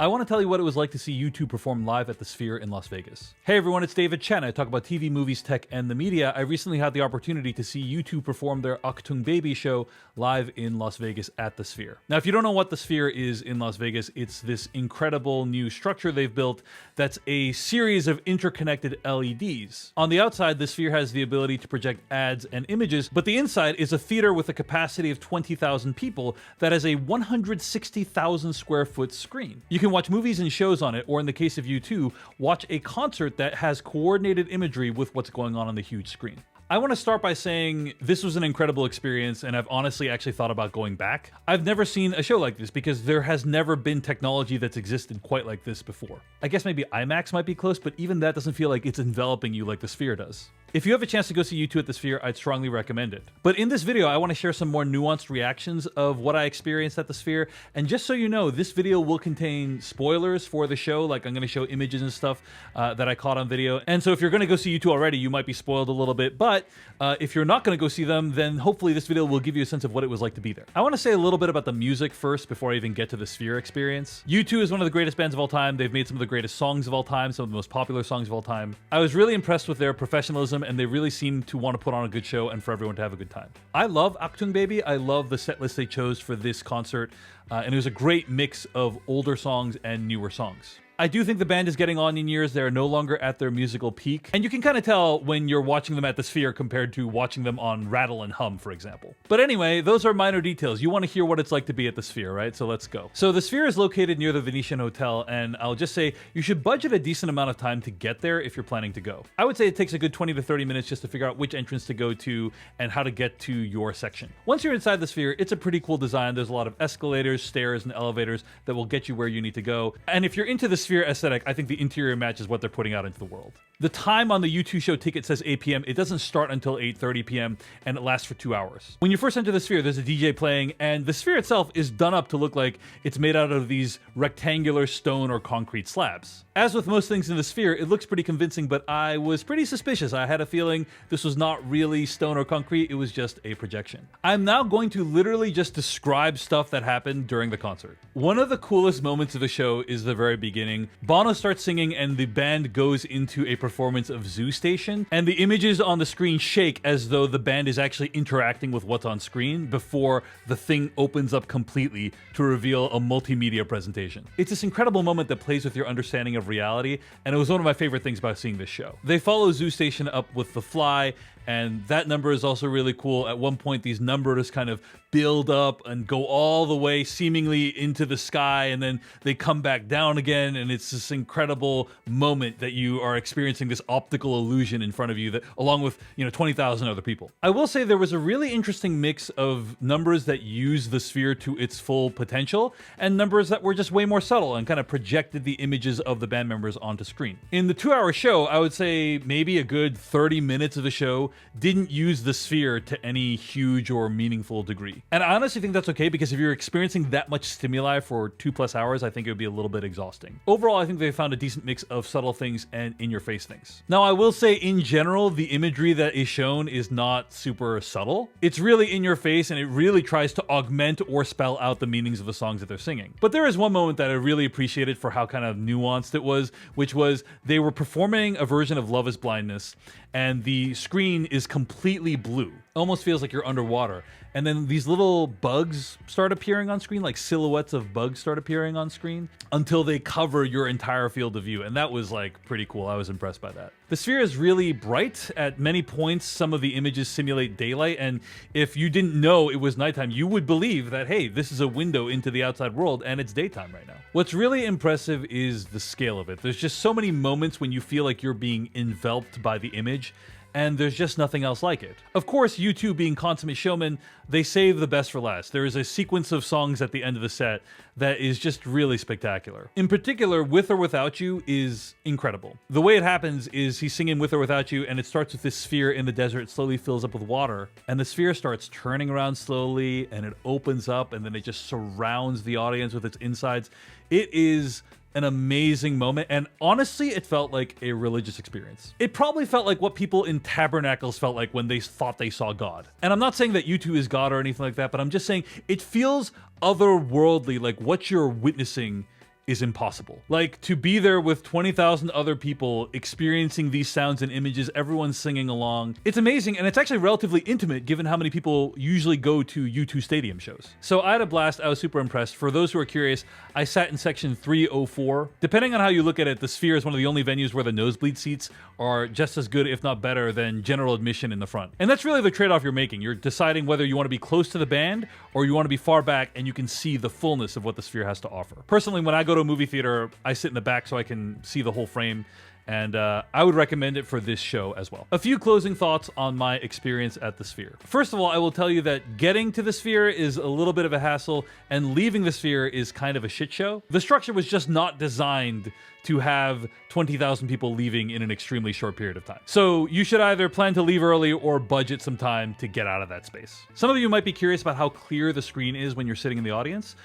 I want to tell you what it was like to see U2 perform live at the Sphere in Las Vegas. Hey everyone, it's David Chen. I talk about TV, movies, tech, and the media. I recently had the opportunity to see U2 perform their Achtung Baby show live in Las Vegas at the Sphere. Now, if you don't know what the Sphere is in Las Vegas, it's this incredible new structure they've built that's a series of interconnected LEDs. On the outside, the Sphere has the ability to project ads and images, but the inside is a theater with a capacity of 20,000 people that has a 160,000 square foot screen. You can watch movies and shows on it, or in the case of U2, watch a concert that has coordinated imagery with what's going on the huge screen. I want to start by saying this was an incredible experience, and I've honestly actually thought about going back. I've never seen a show like this because there has never been technology that's existed quite like this before. I guess maybe IMAX might be close, but even that doesn't feel like it's enveloping you like the Sphere does. If you have a chance to go see U2 at the Sphere, I'd strongly recommend it. But in this video, I want to share some more nuanced reactions of what I experienced at the Sphere. And just so you know, this video will contain spoilers for the show. Like, I'm going to show images and stuff that I caught on video. And so if you're going to go see U2 already, you might be spoiled a little bit. But if you're not going to go see them, then hopefully this video will give you a sense of what it was like to be there. I want to say a little bit about the music first before I even get to the Sphere experience. U2 is one of the greatest bands of all time. They've made some of the greatest songs of all time, some of the most popular songs of all time. I was really impressed with their professionalism, and they really seem to want to put on a good show and for everyone to have a good time. I love Achtung Baby. I love the set list they chose for this concert, and it was a great mix of older songs and newer songs. I do think the band is getting on in years. They're no longer at their musical peak. And you can kind of tell when you're watching them at the Sphere compared to watching them on Rattle and Hum, for example. But anyway, those are minor details. You want to hear what it's like to be at the Sphere, right? So let's go. So the Sphere is located near the Venetian Hotel, and I'll just say you should budget a decent amount of time to get there if you're planning to go. I would say it takes a good 20 to 30 minutes just to figure out which entrance to go to and how to get to your section. Once you're inside the Sphere, it's a pretty cool design. There's a lot of escalators, stairs, and elevators that will get you where you need to go. And if you're into the Sphere aesthetic, I think the interior matches what they're putting out into the world. The time on the U2 show ticket says 8 p.m. It doesn't start until 8:30 p.m. and it lasts for 2 hours. When you first enter the Sphere, there's a DJ playing, and the Sphere itself is done up to look like it's made out of these rectangular stone or concrete slabs. As with most things in the Sphere, it looks pretty convincing, but I was pretty suspicious. I had a feeling this was not really stone or concrete, it was just a projection. I'm now going to literally just describe stuff that happened during the concert. One of the coolest moments of the show is the very beginning. Bono starts singing and the band goes into a performance of Zoo Station, and the images on the screen shake as though the band is actually interacting with what's on screen before the thing opens up completely to reveal a multimedia presentation. It's this incredible moment that plays with your understanding of reality, and it was one of my favorite things about seeing this show. They follow Zoo Station up with The Fly, and that number is also really cool. At one point, these numbers kind of build up and go all the way seemingly into the sky, and then they come back down again, and it's this incredible moment that you are experiencing this optical illusion in front of you, that along with 20,000 other people. I will say there was a really interesting mix of numbers that use the Sphere to its full potential and numbers that were just way more subtle and kind of projected the images of the band members onto screen. In the 2-hour show, I would say maybe a good 30 minutes of the show didn't use the Sphere to any huge or meaningful degree. And I honestly think that's okay, because if you're experiencing that much stimuli for 2+ hours, I think it would be a little bit exhausting. Overall, I think they found a decent mix of subtle things and in-your-face things. Now, I will say in general, the imagery that is shown is not super subtle. It's really in your face, and it really tries to augment or spell out the meanings of the songs that they're singing. But there is one moment that I really appreciated for how kind of nuanced it was, which was they were performing a version of Love is Blindness, and the screen is completely blue. Almost feels like you're underwater. And then these little bugs start appearing on screen, like silhouettes of bugs start appearing on screen until they cover your entire field of view. And that was like pretty cool. I was impressed by that. The Sphere is really bright. At many points, some of the images simulate daylight. And if you didn't know it was nighttime, you would believe that, hey, this is a window into the outside world and it's daytime right now. What's really impressive is the scale of it. There's just so many moments when you feel like you're being enveloped by the image, and there's just nothing else like it. Of course, U2 being consummate showmen, they save the best for last. There is a sequence of songs at the end of the set that is just really spectacular. In particular, With or Without You is incredible. The way it happens is he's singing With or Without You, and it starts with this sphere in the desert. It slowly fills up with water, and the sphere starts turning around slowly, and it opens up, and then it just surrounds the audience with its insides. It is an amazing moment, and honestly, it felt like a religious experience. It probably felt like what people in tabernacles felt like when they thought they saw God. And I'm not saying that U2 is God or anything like that, but I'm just saying it feels otherworldly, like what you're witnessing is impossible. Like, to be there with 20,000 other people experiencing these sounds and images, everyone's singing along. It's amazing, and it's actually relatively intimate given how many people usually go to U2 stadium shows. So I had a blast. I was super impressed. For those who are curious, I sat in section 304. Depending on how you look at it, the Sphere is one of the only venues where the nosebleed seats are just as good, if not better, than general admission in the front. And that's really the trade-off you're making. You're deciding whether you want to be close to the band or you want to be far back and you can see the fullness of what the Sphere has to offer. Personally, when I go to a movie theater, I sit in the back so I can see the whole frame, and I would recommend it for this show as well. A few closing thoughts on my experience at the Sphere. First of all, I will tell you that getting to the Sphere is a little bit of a hassle, and leaving the Sphere is kind of a shit show. The structure was just not designed to have 20,000 people leaving in an extremely short period of time. So you should either plan to leave early or budget some time to get out of that space. Some of you might be curious about how clear the screen is when you're sitting in the audience.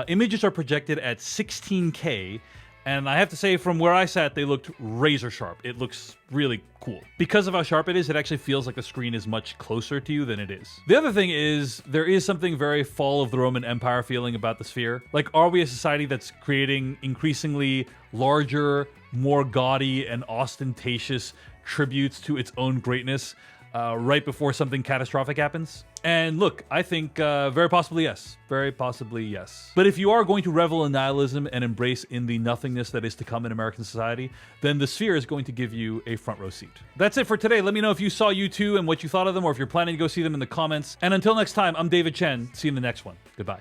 Images are projected at 16K, and I have to say, from where I sat, they looked razor sharp. It looks really cool. Because of how sharp it is, it actually feels like the screen is much closer to you than it is. The other thing is, there is something very fall of the Roman Empire feeling about the Sphere. Like, are we a society that's creating increasingly larger, more gaudy and ostentatious tributes to its own greatness right before something catastrophic happens? And look, I think very possibly yes. Very possibly yes. But if you are going to revel in nihilism and embrace in the nothingness that is to come in American society, then the Sphere is going to give you a front row seat. That's it for today. Let me know if you saw U2 and what you thought of them, or if you're planning to go see them in the comments. And until next time, I'm David Chen. See you in the next one. Goodbye.